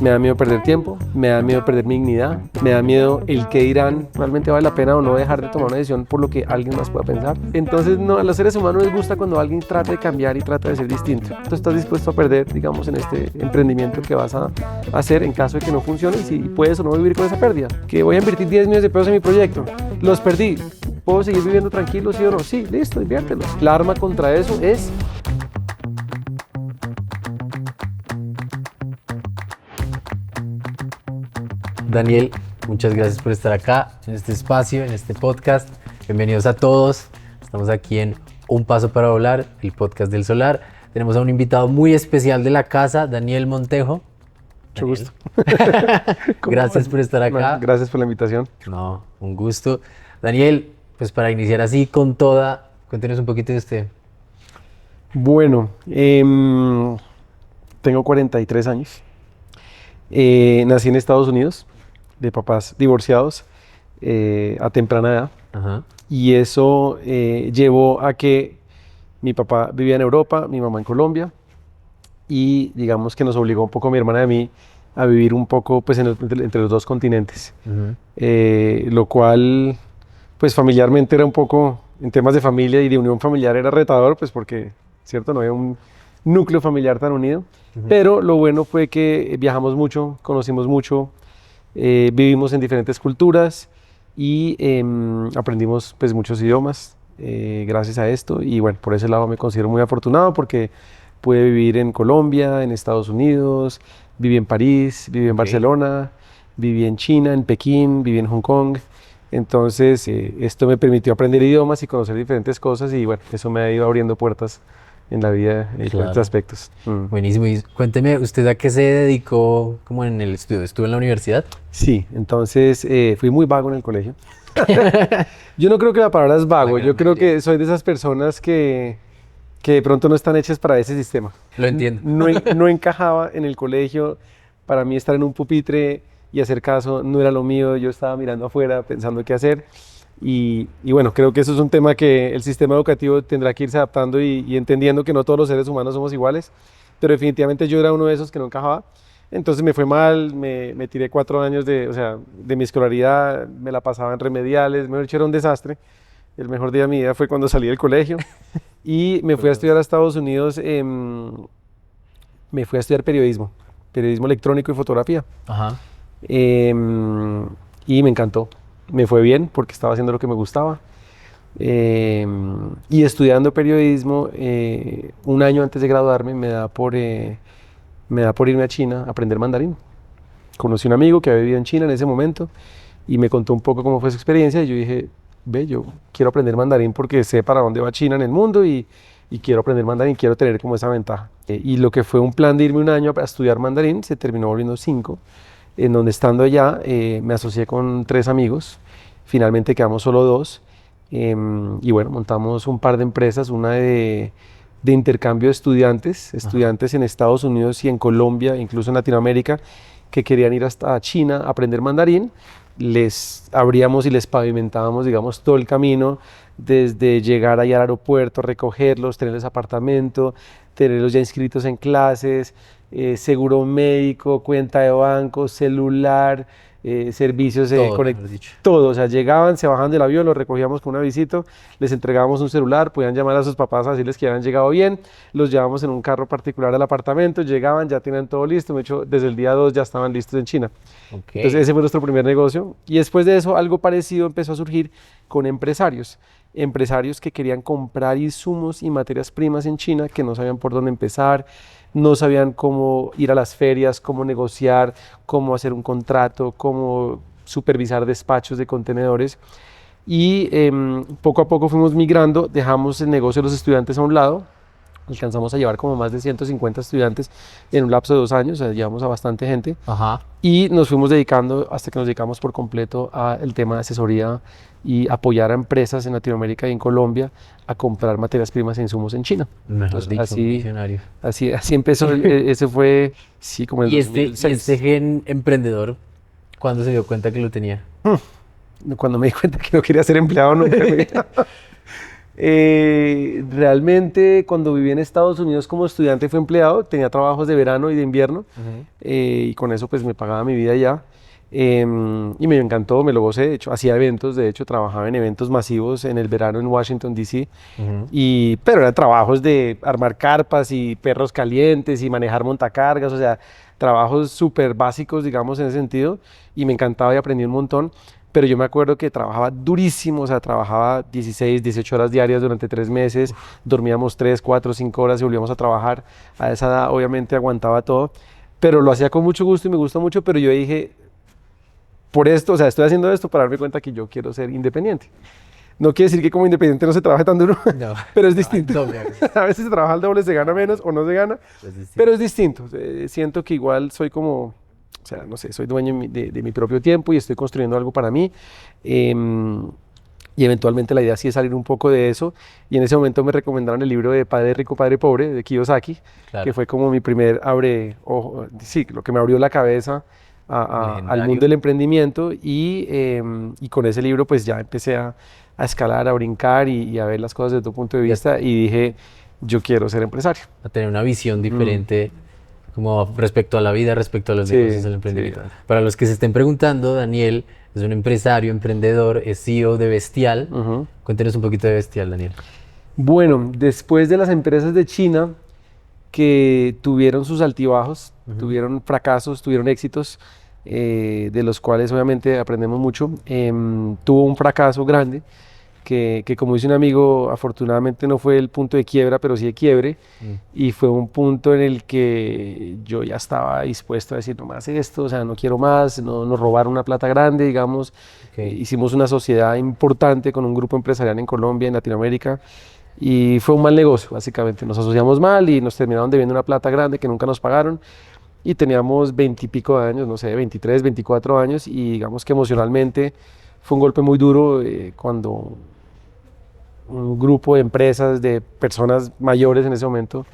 Me da miedo perder tiempo, me da miedo perder mi dignidad, me da miedo el que dirán, realmente vale la pena o no dejar de tomar una decisión por lo que alguien más pueda pensar. Entonces, no, a los seres humanos les gusta cuando alguien trata de cambiar y trata de ser distinto. Tú estás dispuesto a perder, digamos, en este emprendimiento que vas a hacer en caso de que no funcione, si puedes o no vivir con esa pérdida. Que voy a invertir 10 millones de pesos en mi proyecto, los perdí, ¿puedo seguir viviendo tranquilo, sí o no? Sí, listo, inviértelos. La arma contra eso es... Daniel, muchas gracias por estar acá, en este espacio, en este podcast. Bienvenidos a todos. Estamos aquí en Un Paso para Volar, el podcast del Solar. Tenemos a un invitado muy especial de la casa, Daniel Montejo. Mucho gusto. Gracias por estar acá. Gracias por la invitación. No, un gusto. Daniel, pues para iniciar así con toda, cuéntenos un poquito de usted. Bueno, tengo 43 años. Nací en Estados Unidos, de papás divorciados a temprana edad. Ajá. Y eso llevó a que mi papá vivía en Europa, mi mamá en Colombia, y digamos que nos obligó un poco mi hermana y a mí a vivir un poco pues, entre los dos continentes. Uh-huh. Lo cual, pues familiarmente era un poco, en temas de familia y de unión familiar era retador, pues porque, ¿cierto? No había un núcleo familiar tan unido. Uh-huh. Pero lo bueno fue que viajamos mucho, conocimos mucho, vivimos en diferentes culturas y aprendimos pues muchos idiomas gracias a esto. Y bueno, por ese lado me considero muy afortunado porque pude vivir en Colombia, en Estados Unidos, viví en París, viví en Barcelona, viví en China, en Pekín, viví en Hong Kong. Entonces esto me permitió aprender idiomas y conocer diferentes cosas y bueno, eso me ha ido abriendo puertas en la vida en diferentes aspectos. Buenísimo. Y cuénteme, ¿usted a qué se dedicó como en el estudio? ¿Estuvo en la universidad? Sí, entonces fui muy vago en el colegio. Yo no creo que la palabra es vago, yo creo que soy de esas personas que de pronto no están hechas para ese sistema. Lo entiendo. No encajaba en el colegio, para mí estar en un pupitre y hacer caso no era lo mío, yo estaba mirando afuera pensando qué hacer. Y bueno, creo que eso es un tema que el sistema educativo tendrá que irse adaptando y entendiendo que no todos los seres humanos somos iguales, pero definitivamente yo era uno de esos que no encajaba. Entonces me fue mal, me tiré 4 años de mi escolaridad, me la pasaba en remediales, mejor dicho, era un desastre. El mejor día de mi vida fue cuando salí del colegio y me fui a estudiar a Estados Unidos, me fui a estudiar periodismo electrónico y fotografía. Ajá. Y me encantó. Me fue bien porque estaba haciendo lo que me gustaba. Y estudiando periodismo, un año antes de graduarme, me da por irme a China a aprender mandarín. Conocí un amigo que había vivido en China en ese momento y me contó un poco cómo fue su experiencia. Y yo dije, yo quiero aprender mandarín porque sé para dónde va China en el mundo y quiero aprender mandarín, quiero tener como esa ventaja. Y lo que fue un plan de irme un año a estudiar mandarín se terminó volviendo 5. En donde estando allá me asocié con 3 amigos, finalmente quedamos solo 2 y bueno, montamos un par de empresas, una de intercambio de estudiantes en Estados Unidos y en Colombia, incluso en Latinoamérica, que querían ir hasta China a aprender mandarín. Les abríamos y les pavimentábamos, digamos, todo el camino, desde llegar allá al aeropuerto, recogerlos, tenerles apartamento, tenerlos ya inscritos en clases, seguro médico, cuenta de banco, celular, servicios todo, o sea, llegaban, se bajaban del avión, los recogíamos con un avisito, les entregábamos un celular, podían llamar a sus papás a decirles que habían llegado bien, los llevábamos en un carro particular al apartamento, llegaban, ya tenían todo listo, de hecho, desde el día 2 ya estaban listos en China. Okay. Entonces ese fue nuestro primer negocio y después de eso algo parecido empezó a surgir con empresarios que querían comprar insumos y materias primas en China, que no sabían por dónde empezar, no sabían cómo ir a las ferias, cómo negociar, cómo hacer un contrato, cómo supervisar despachos de contenedores. Y poco a poco fuimos migrando, dejamos el negocio de los estudiantes a un lado, alcanzamos a llevar como más de 150 estudiantes en un lapso de 2 años, o sea, llevamos a bastante gente. Ajá. Y nos fuimos dedicando hasta que nos dedicamos por completo al tema de asesoría y apoyar a empresas en Latinoamérica y en Colombia a comprar materias primas e insumos en China. Mejor dicho, visionario. Así empezó, ese fue, sí, como el 2006. ¿Y este gen emprendedor, cuándo se dio cuenta que lo tenía? Cuando me di cuenta que no quería ser empleado nunca. Realmente cuando viví en Estados Unidos como estudiante fui empleado, tenía trabajos de verano y de invierno y con eso pues me pagaba mi vida ya. Y me encantó, me lo gocé, de hecho hacía eventos, de hecho trabajaba en eventos masivos en el verano en Washington DC, pero eran trabajos de armar carpas y perros calientes y manejar montacargas, o sea, trabajos súper básicos digamos en ese sentido y me encantaba y aprendí un montón. Pero yo me acuerdo que trabajaba durísimo, o sea, trabajaba 16, 18 horas diarias durante 3 meses, dormíamos 3, 4, 5 horas y volvíamos a trabajar. A esa edad obviamente aguantaba todo, pero lo hacía con mucho gusto y me gusta mucho, pero yo dije, por esto, o sea, estoy haciendo esto para darme cuenta que yo quiero ser independiente. No quiere decir que como independiente no se trabaje tan duro, No, pero es distinto. doble. A veces se trabaja al doble, se gana menos o no se gana, pero es distinto. Siento que igual soy como, o sea, no sé, soy dueño de mi propio tiempo y estoy construyendo algo para mí. Y eventualmente la idea sí es salir un poco de eso. Y en ese momento me recomendaron el libro de Padre Rico, Padre Pobre, de Kiyosaki, Claro. que fue como mi primer sí, lo que me abrió la cabeza al Legendario. mundo del emprendimiento. Y con ese libro pues ya empecé a escalar, a brincar y a ver las cosas desde tu punto de vista. Y dije, yo quiero ser empresario. A tener una visión diferente como respecto a la vida, respecto a los Sí, negocios del emprendimiento. sí. Para los que se estén preguntando, Daniel es un empresario, emprendedor, es CEO de Bestial. Cuéntenos un poquito de Bestial, Daniel. Bueno, después de las empresas de China que tuvieron sus altibajos, tuvieron fracasos, tuvieron éxitos, de los cuales obviamente aprendemos mucho, tuvo un fracaso grande que como dice un amigo, afortunadamente no fue el punto de quiebra, pero sí de quiebre, y fue un punto en el que yo ya estaba dispuesto a decir, no más esto, o sea, no quiero más, no, nos robaron una plata grande, digamos. Hicimos una sociedad importante con un grupo empresarial en Colombia, en Latinoamérica, y fue un mal negocio, básicamente. Nos asociamos mal y nos terminaron debiendo una plata grande que nunca nos pagaron. Y teníamos 20 y pico de años, no sé, 23, 24 años, y digamos que emocionalmente fue un golpe muy duro cuando un grupo de empresas, de personas mayores en ese momento,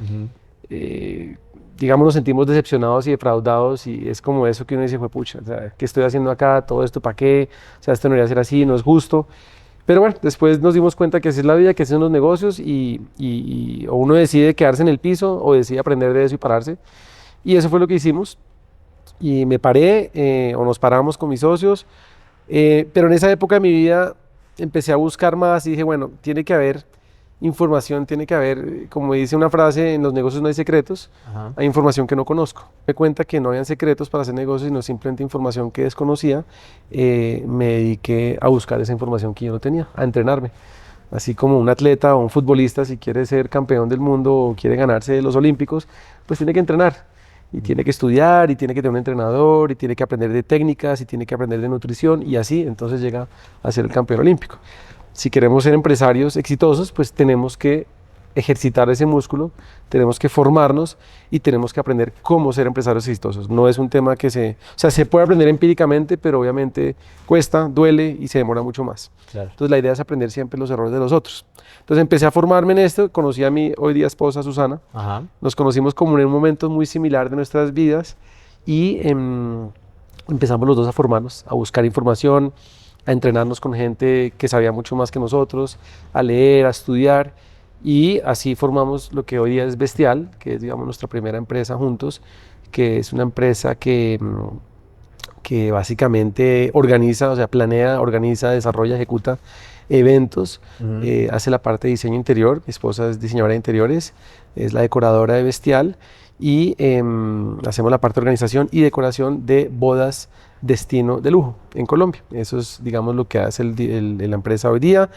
digamos, nos sentimos decepcionados y defraudados, y es como eso que uno dice, fue pucha, o sea, ¿qué estoy haciendo acá? ¿Todo esto para qué? O sea, esto no debería ser así, no es justo. Pero bueno, después nos dimos cuenta que así es la vida, que así son los negocios, o uno decide quedarse en el piso o decide aprender de eso y pararse. Y eso fue lo que hicimos. Y me paré, o nos paramos con mis socios, pero en esa época de mi vida empecé a buscar más y dije, bueno, tiene que haber información, tiene que haber, como dice una frase, en los negocios no hay secretos, hay información que no conozco. Me di cuenta que no habían secretos para hacer negocios, sino simplemente información que desconocía. Me dediqué a buscar esa información que yo no tenía, a entrenarme. Así como un atleta o un futbolista, si quiere ser campeón del mundo o quiere ganarse los olímpicos, pues tiene que entrenar. Y tiene que estudiar, y tiene que tener un entrenador, y tiene que aprender de técnicas, y tiene que aprender de nutrición, y así entonces llega a ser el campeón olímpico. Si queremos ser empresarios exitosos, pues tenemos que ejercitar ese músculo, tenemos que formarnos y tenemos que aprender cómo ser empresarios exitosos. No es un tema que o sea, se puede aprender empíricamente, pero obviamente cuesta, duele y se demora mucho más. Claro. Entonces la idea es aprender siempre los errores de los otros. Entonces empecé a formarme en esto, conocí a mi hoy día esposa Susana, nos conocimos como en un momento muy similar de nuestras vidas y empezamos los dos a formarnos, a buscar información, a entrenarnos con gente que sabía mucho más que nosotros, a leer, a estudiar, y así formamos lo que hoy día es Bestial, que es, digamos, nuestra primera empresa juntos, que es una empresa que básicamente organiza, o sea, planea, organiza, desarrolla, ejecuta eventos, hace la parte de diseño interior. Mi esposa es diseñadora de interiores, es la decoradora de Bestial, y hacemos la parte de organización y decoración de bodas destino de lujo en Colombia. Eso es, digamos, lo que hace la empresa hoy día.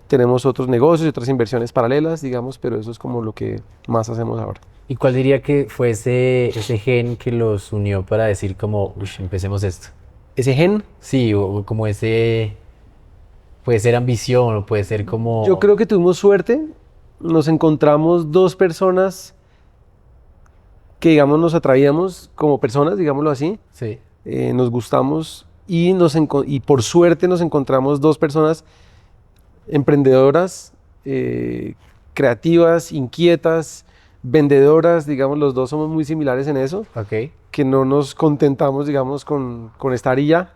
Tenemos otros negocios y otras inversiones paralelas, digamos, pero eso es como lo que más hacemos ahora. ¿Y cuál diría que fue ese gen que los unió para decir como, uy, empecemos esto? ¿Ese gen? Sí, o como ese, puede ser ambición o puede ser como... Yo creo que tuvimos suerte, nos encontramos dos personas que, digamos, nos atraíamos como personas, digámoslo así. Sí. Nos gustamos y por suerte nos encontramos dos personas emprendedoras, creativas, inquietas, vendedoras, digamos, los dos somos muy similares en eso, Ok. que no nos contentamos, digamos, con estar y ya.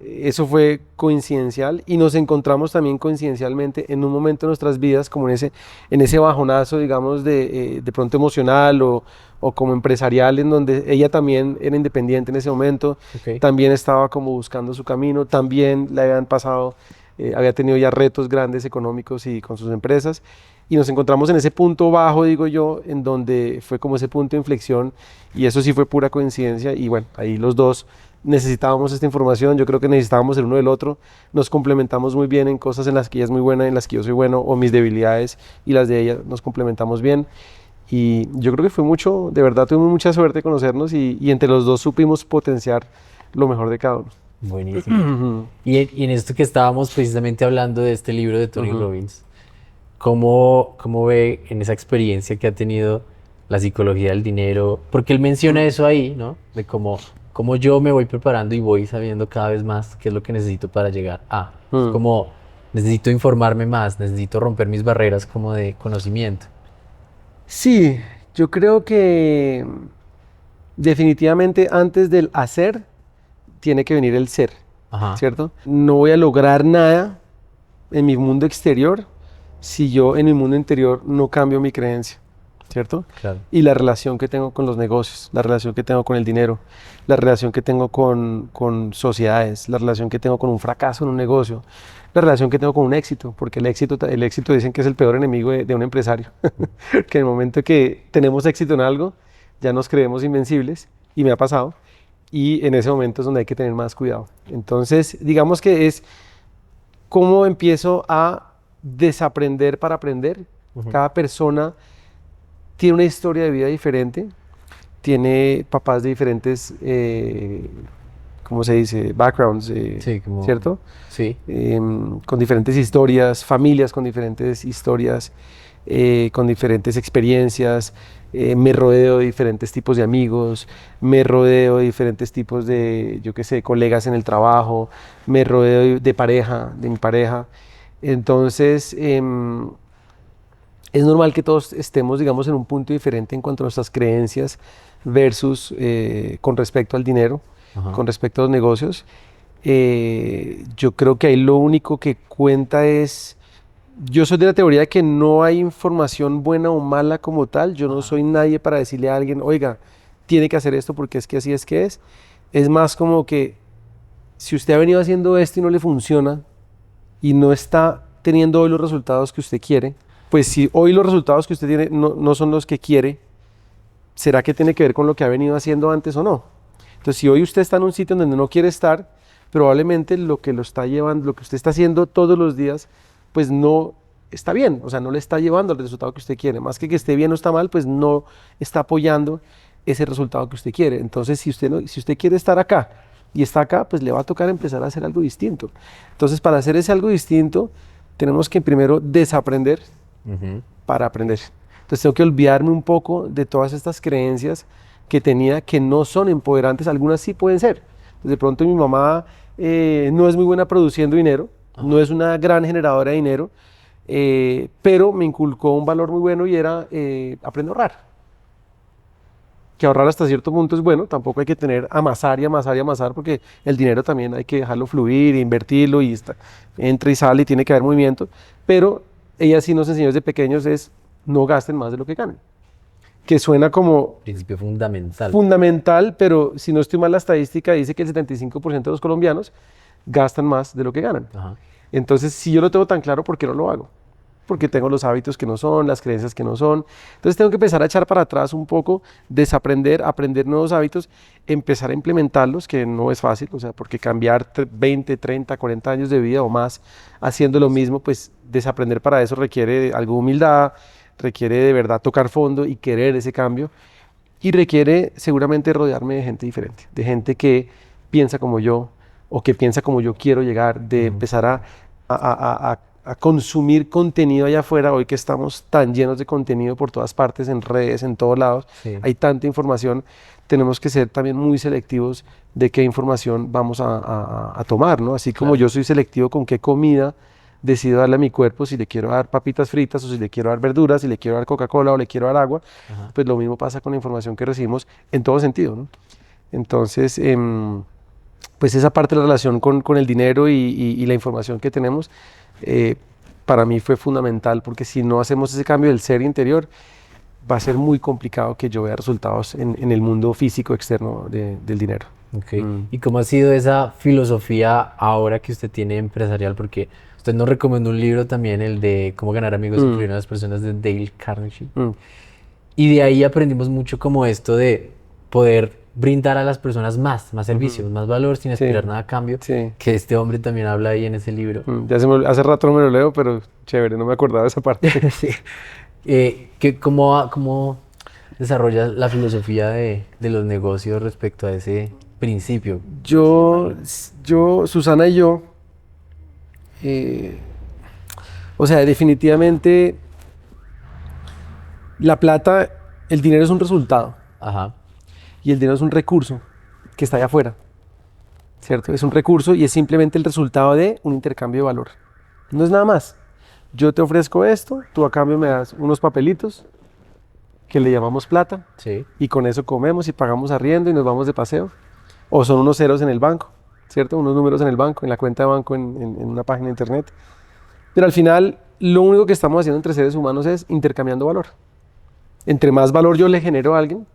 eso fue coincidencial y nos encontramos también coincidencialmente en un momento de nuestras vidas, como en ese bajonazo, digamos, de pronto emocional o como empresarial, en donde ella también era independiente en ese momento, también estaba como buscando su camino, también le habían pasado, había tenido ya retos grandes económicos y con sus empresas, y nos encontramos en ese punto bajo, digo yo, en donde fue como ese punto de inflexión, y eso sí fue pura coincidencia, y bueno, ahí los dos necesitábamos esta información, yo creo que necesitábamos el uno del otro, nos complementamos muy bien en cosas en las que ella es muy buena, en las que yo soy bueno, o mis debilidades y las de ella nos complementamos bien, y yo creo que fue mucho, de verdad tuvimos mucha suerte de conocernos y entre los dos supimos potenciar lo mejor de cada uno. Buenísimo. Y en esto que estábamos precisamente hablando de este libro de Tony Robbins, ¿cómo ve en esa experiencia que ha tenido la psicología del dinero? Porque él menciona eso ahí, ¿no? De cómo yo me voy preparando y voy sabiendo cada vez más qué es lo que necesito para llegar a. Como necesito informarme más, necesito romper mis barreras como de conocimiento. Sí, yo creo que definitivamente antes del hacer tiene que venir el ser, ¿cierto? No voy a lograr nada en mi mundo exterior si yo en mi mundo interior no cambio mi creencia, ¿cierto? Claro. Y la relación que tengo con los negocios, la relación que tengo con el dinero, la relación que tengo con sociedades, la relación que tengo con un fracaso en un negocio, la relación que tengo con un éxito, porque el éxito dicen que es el peor enemigo de un empresario, que en el momento que tenemos éxito en algo, ya nos creemos invencibles, y me ha pasado, y en ese momento es donde hay que tener más cuidado. Entonces, digamos que es cómo empiezo a desaprender para aprender. Cada persona tiene una historia de vida diferente, tiene papás de diferentes, ¿cómo se dice? Backgrounds, Sí, ¿cierto? Sí. Con diferentes historias, familias con diferentes historias, con diferentes experiencias. Me rodeo de diferentes tipos de amigos, me rodeo de diferentes tipos de, yo qué sé, colegas en el trabajo, me rodeo de pareja, de mi pareja. Entonces, es normal que todos estemos, digamos, en un punto diferente en cuanto a nuestras creencias versus con respecto al dinero, con respecto a los negocios. Yo creo que ahí lo único que cuenta es, yo soy de la teoría de que no hay información buena o mala como tal. Yo no soy nadie para decirle a alguien, oiga, tiene que hacer esto porque es que así es que es. Es más como que si usted ha venido haciendo esto y no le funciona y no está teniendo hoy los resultados que usted quiere, pues si hoy los resultados que usted tiene no son los que quiere, ¿será que tiene que ver con lo que ha venido haciendo antes o no? Entonces, si hoy usted está en un sitio donde no quiere estar, probablemente lo que lo está llevando, lo que usted está haciendo todos los días, pues no está bien, o sea, no le está llevando al resultado que usted quiere. Más que esté bien o está mal, pues no está apoyando ese resultado que usted quiere. Entonces, si usted quiere estar acá y está acá, pues le va a tocar empezar a hacer algo distinto. Entonces, para hacer ese algo distinto, tenemos que primero desaprender para aprender. Entonces, tengo que olvidarme un poco de todas estas creencias que tenía que no son empoderantes. Algunas sí pueden ser. Entonces, de pronto mi mamá no es muy buena produciendo dinero, no es una gran generadora de dinero, pero me inculcó un valor muy bueno y era aprender a ahorrar. Que ahorrar hasta cierto punto es bueno, tampoco hay que tener amasar y amasar y amasar, porque el dinero también hay que dejarlo fluir, invertirlo y entra y sale y tiene que haber movimiento, pero ella sí nos enseñó desde pequeños es no gasten más de lo que ganen, que suena como principio fundamental. Fundamental, pero si no estoy mal la estadística dice que el 75% de los colombianos gastan más de lo que ganan. Entonces, si yo lo tengo tan claro, ¿por qué no lo hago? Porque tengo los hábitos que no son, las creencias que no son. Entonces tengo que empezar a echar para atrás un poco, desaprender, aprender nuevos hábitos, empezar a implementarlos, que no es fácil, o sea, porque cambiar 20, 30, 40 años de vida o más haciendo lo mismo, pues desaprender para eso requiere algo de humildad, requiere de verdad tocar fondo y querer ese cambio, y requiere seguramente rodearme de gente diferente, de gente que piensa como yo o que piensa como yo quiero llegar, de empezar a consumir contenido allá afuera. Hoy que estamos tan llenos de contenido por todas partes, en redes, en todos lados, hay tanta información, tenemos que ser también muy selectivos de qué información vamos a tomar, ¿no? Así como yo soy selectivo con qué comida decido darle a mi cuerpo, si le quiero dar papitas fritas o si le quiero dar verduras, si le quiero dar Coca-Cola o le quiero dar agua, pues lo mismo pasa con la información que recibimos en todo sentido, ¿no? Entonces, pues esa parte de la relación con el dinero y la información que tenemos, para mí fue fundamental, porque si no hacemos ese cambio del ser interior, va a ser muy complicado que yo vea resultados en el mundo físico externo del dinero. Okay. ¿Y cómo ha sido esa filosofía ahora que usted tiene empresarial? Porque usted nos recomendó un libro también, el de Cómo ganar amigos e influir a las personas, de Dale Carnegie. Y de ahí aprendimos mucho como esto de poder brindar a las personas más servicios, más valor sin esperar nada a cambio, que este hombre también habla ahí en ese libro. Ya hace rato no me lo leo, pero chévere, no me acordaba de esa parte. Sí. ¿Cómo desarrolla la filosofía de los negocios respecto a ese principio? Susana y yo, o sea, definitivamente la plata, el dinero es un resultado. Ajá. Y el dinero es un recurso que está allá afuera, ¿cierto? Es un recurso y es simplemente el resultado de un intercambio de valor. No es nada más. Yo te ofrezco esto, tú a cambio me das unos papelitos que le llamamos plata, Sí. y con eso comemos y pagamos arriendo y nos vamos de paseo. O son unos ceros en el banco, ¿cierto? Unos números en el banco, en la cuenta de banco, en una página de internet. Pero al final, lo único que estamos haciendo entre seres humanos es intercambiando valor. Entre más valor yo le genero a alguien,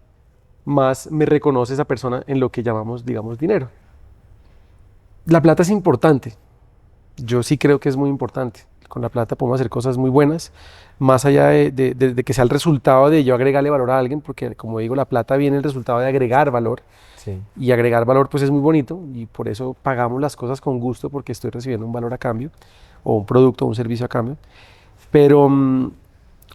más me reconoce esa persona en lo que llamamos, digamos, dinero. La plata es importante. Yo sí creo que es muy importante. Con la plata podemos hacer cosas muy buenas, más allá de que sea el resultado de yo agregarle valor a alguien, porque como digo, la plata viene el resultado de agregar valor. Sí. Y agregar valor pues es muy bonito y por eso pagamos las cosas con gusto, porque estoy recibiendo un valor a cambio, o un producto o un servicio a cambio. Pero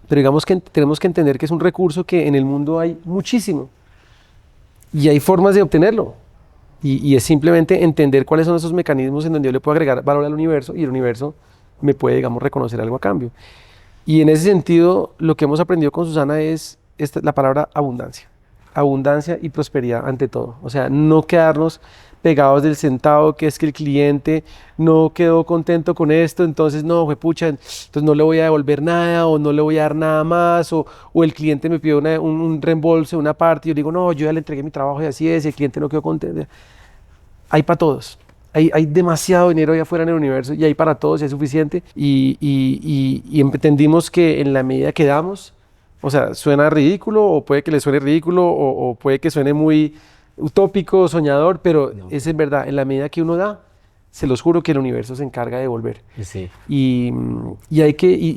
digamos que tenemos que entender que es un recurso que en el mundo hay muchísimo. Y hay formas de obtenerlo. Y es simplemente entender cuáles son esos mecanismos en donde yo le puedo agregar valor al universo y el universo me puede, digamos, reconocer algo a cambio. Y en ese sentido, lo que hemos aprendido con Susana es la palabra abundancia. Abundancia y prosperidad ante todo. O sea, no quedarnos pegados del centavo, que es que el cliente no quedó contento con esto, entonces no, pucha, entonces no le voy a devolver nada o no le voy a dar nada más, o el cliente me pidió un reembolso, una parte, y yo digo, no, yo ya le entregué mi trabajo y así es, y el cliente no quedó contento. Hay para todos. Hay demasiado dinero ahí afuera en el universo y hay para todos y es suficiente. Y entendimos que en la medida que damos, o sea, suena ridículo o puede que le suene ridículo o puede que suene muy utópico, soñador, pero No. es en verdad, en la medida que uno da, se los juro que el universo se encarga de devolver. Sí. Y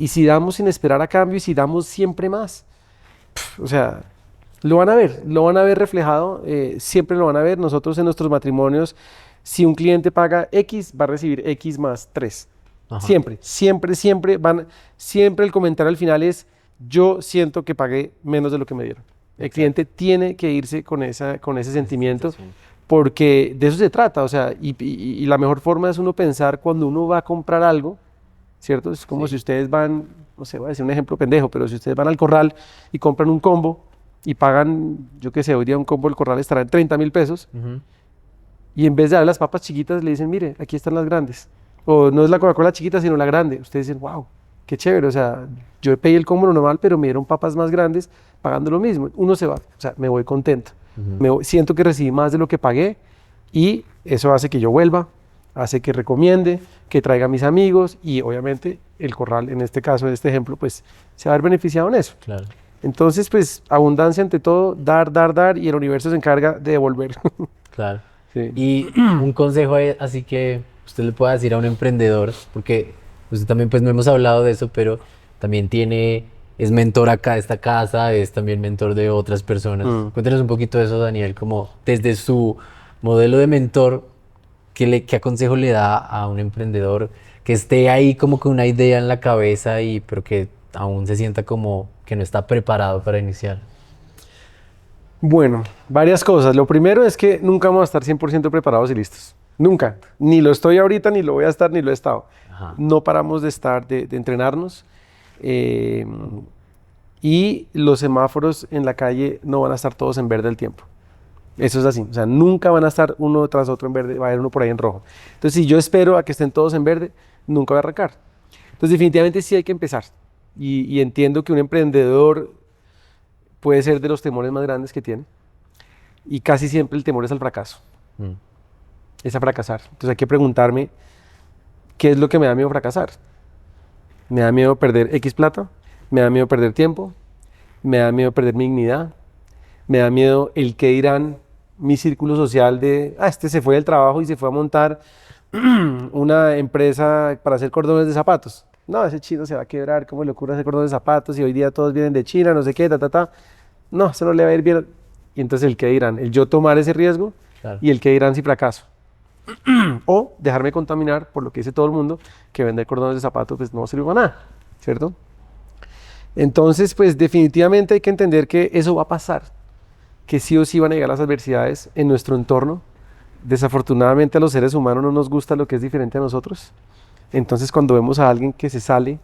si damos sin esperar a cambio y si damos siempre más, o sea, lo van a ver reflejado, siempre lo van a ver. Nosotros en nuestros matrimonios, si un cliente paga X, va a recibir X más 3. Ajá. Siempre el comentario al final es, yo siento que pagué menos de lo que me dieron. El cliente tiene que irse con ese sentimiento, porque de eso se trata, o sea, y la mejor forma es uno pensar cuando uno va a comprar algo, ¿cierto? Es como si ustedes van, no sé, voy a decir un ejemplo pendejo, pero si ustedes van al corral y compran un combo y pagan, yo qué sé, hoy día un combo del corral estará en 30.000 pesos, y en vez de dar las papas chiquitas le dicen, mire, aquí están las grandes, o no es la Coca-Cola chiquita sino la grande, ustedes dicen, wow, qué chévere, o sea, yo pedí el combo normal, pero me dieron papas más grandes pagando lo mismo. Uno se va, o sea, me voy contento. Siento que recibí más de lo que pagué y eso hace que yo vuelva, hace que recomiende, que traiga a mis amigos y obviamente el corral, en este caso, en este ejemplo, pues se va a ver beneficiado en eso. Claro. Entonces, pues abundancia ante todo, dar y el universo se encarga de devolver. Claro. Sí. Y un consejo así que usted le pueda decir a un emprendedor, porque usted también, pues no hemos hablado de eso, pero también es mentor acá de esta casa, es también mentor de otras personas. Cuéntenos un poquito de eso, Daniel, como desde su modelo de mentor, ¿qué consejo le da a un emprendedor que esté ahí como con una idea en la cabeza, pero que aún se sienta como que no está preparado para iniciar? Bueno, varias cosas. Lo primero es que nunca vamos a estar 100% preparados y listos. Nunca. Ni lo estoy ahorita, ni lo voy a estar, ni lo he estado. Ajá. No paramos de entrenarnos. Y los semáforos en la calle no van a estar todos en verde al tiempo. Eso es así. O sea, nunca van a estar uno tras otro en verde. Va a haber uno por ahí en rojo. Entonces, si yo espero a que estén todos en verde, nunca voy a arrancar. Entonces, definitivamente sí hay que empezar. Y entiendo que un emprendedor puede ser de los temores más grandes que tiene. Y casi siempre el temor es al fracaso. es a fracasar. Entonces hay que preguntarme, ¿qué es lo que me da miedo fracasar? ¿Me da miedo perder X plata? ¿Me da miedo perder tiempo? ¿Me da miedo perder mi dignidad? ¿Me da miedo el que dirán mi círculo social de, este se fue del trabajo y se fue a montar una empresa para hacer cordones de zapatos? No, ese chino se va a quebrar, ¿cómo le ocurre hacer cordones de zapatos? Y hoy día todos vienen de China, no sé qué, No, eso no le va a ir bien. Y entonces el que dirán, el yo tomar ese riesgo, claro, y el que dirán si fracaso. O dejarme contaminar por lo que dice todo el mundo, que vender cordones de zapatos pues no sirve para nada, ¿cierto? Entonces, pues definitivamente hay que entender que eso va a pasar, que sí o sí van a llegar las adversidades en nuestro entorno. Desafortunadamente a los seres humanos no nos gusta lo que es diferente a nosotros. Entonces cuando vemos a alguien que se sale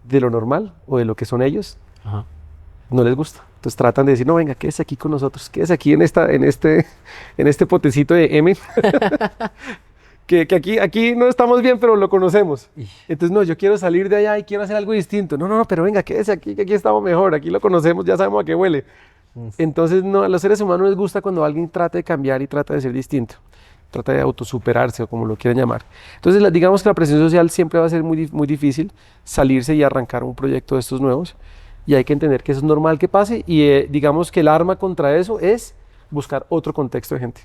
de lo normal o de lo que son ellos, ajá, no les gusta. Entonces tratan de decir, no, venga, quédese aquí con nosotros, quédese aquí en este potecito de M, que aquí no estamos bien, pero lo conocemos. Entonces, no, yo quiero salir de allá y quiero hacer algo distinto. No, pero venga, quédese aquí, que aquí estamos mejor, aquí lo conocemos, ya sabemos a qué huele. Entonces, no, a los seres humanos les gusta cuando alguien trata de cambiar y trata de ser distinto, trata de autosuperarse o como lo quieran llamar. Entonces, digamos que la presión social siempre va a ser muy, muy difícil salirse y arrancar un proyecto de estos nuevos. Y hay que entender que eso es normal que pase y digamos que el arma contra eso es buscar otro contexto de gente.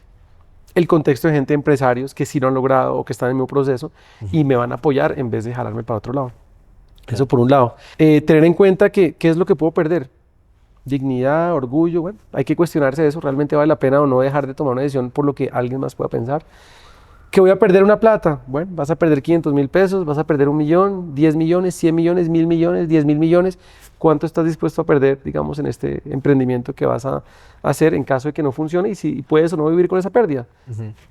El contexto de gente de empresarios que sí lo han logrado o que están en el mismo proceso y me van a apoyar en vez de jalarme para otro lado. Claro. Eso por un lado. Tener en cuenta que qué es lo que puedo perder. Dignidad, orgullo, bueno, hay que cuestionarse eso. ¿Realmente vale la pena o no dejar de tomar una decisión por lo que alguien más pueda pensar? ¿Que voy a perder una plata? Bueno, vas a perder 500,000 pesos, vas a perder 1 millón, 10 millones, 100 millones, 1.000 millones, 10.000 millones. ¿Cuánto estás dispuesto a perder, digamos, en este emprendimiento que vas a hacer en caso de que no funcione y si puedes o no vivir con esa pérdida?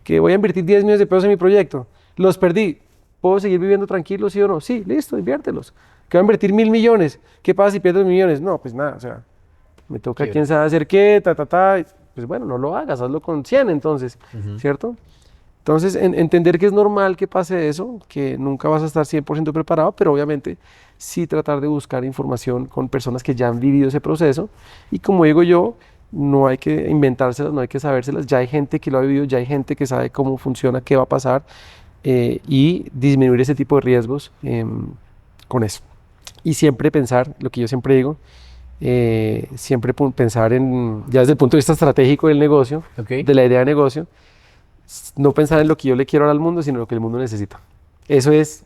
Que voy a invertir 10 millones de pesos en mi proyecto, los perdí, ¿puedo seguir viviendo tranquilo, sí o no? Sí, listo, inviértelos. Que voy a invertir 1.000 millones, ¿qué pasa si pierdo 1.000 millones? No, pues nada, o sea, me toca quién sabe hacer qué, pues bueno, no lo hagas, hazlo con 100 entonces, ¿cierto? Entonces, entender que es normal que pase eso, que nunca vas a estar 100% preparado, pero obviamente sí tratar de buscar información con personas que ya han vivido ese proceso. Y como digo yo, no hay que inventárselas, no hay que sabérselas. Ya hay gente que lo ha vivido, ya hay gente que sabe cómo funciona, qué va a pasar y disminuir ese tipo de riesgos con eso. Y siempre pensar, lo que yo siempre digo, siempre pensar en, ya desde el punto de vista estratégico del negocio, de la idea de negocio, no pensar en lo que yo le quiero dar al mundo, sino en lo que el mundo necesita. Eso es,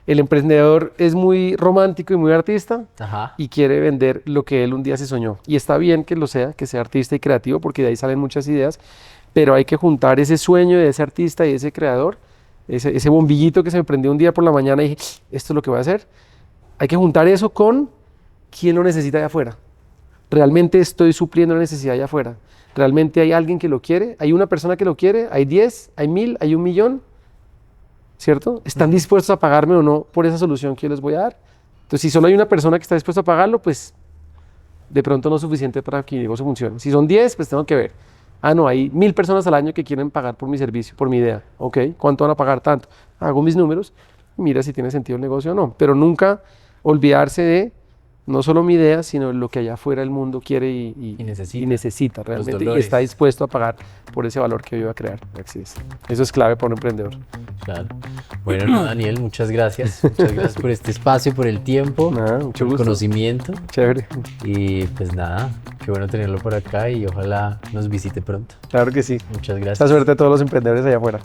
el emprendedor es muy romántico y muy artista. Ajá. Y quiere vender lo que él un día se soñó. Y está bien que lo sea, que sea artista y creativo, porque de ahí salen muchas ideas, pero hay que juntar ese sueño de ese artista y ese creador, ese bombillito que se me prendió un día por la mañana y dije, esto es lo que voy a hacer. Hay que juntar eso con quién lo necesita allá afuera. ¿Realmente estoy supliendo la necesidad allá afuera? ¿Realmente hay alguien que lo quiere? ¿Hay una persona que lo quiere? ¿Hay 10? ¿Hay 1.000? ¿Hay 1 millón? ¿Cierto? ¿Están dispuestos a pagarme o no por esa solución que yo les voy a dar? Entonces, si solo hay una persona que está dispuesta a pagarlo, pues de pronto no es suficiente para que mi negocio funcione. Si son 10, pues tengo que ver. No, hay 1.000 personas al año que quieren pagar por mi servicio, por mi idea. Ok, ¿cuánto van a pagar? Tanto. Hago mis números, mira si tiene sentido el negocio o no. Pero nunca olvidarse de no solo mi idea, sino lo que allá afuera el mundo quiere y necesita realmente y está dispuesto a pagar por ese valor que yo iba a crear. Así es. Eso es clave para un emprendedor. Claro. Bueno, Daniel, muchas gracias. Muchas gracias por este espacio, por el tiempo, mucho por el conocimiento. Chévere. Y pues nada, qué bueno tenerlo por acá y ojalá nos visite pronto. Claro que sí. Muchas gracias. Mucha suerte a todos los emprendedores allá afuera.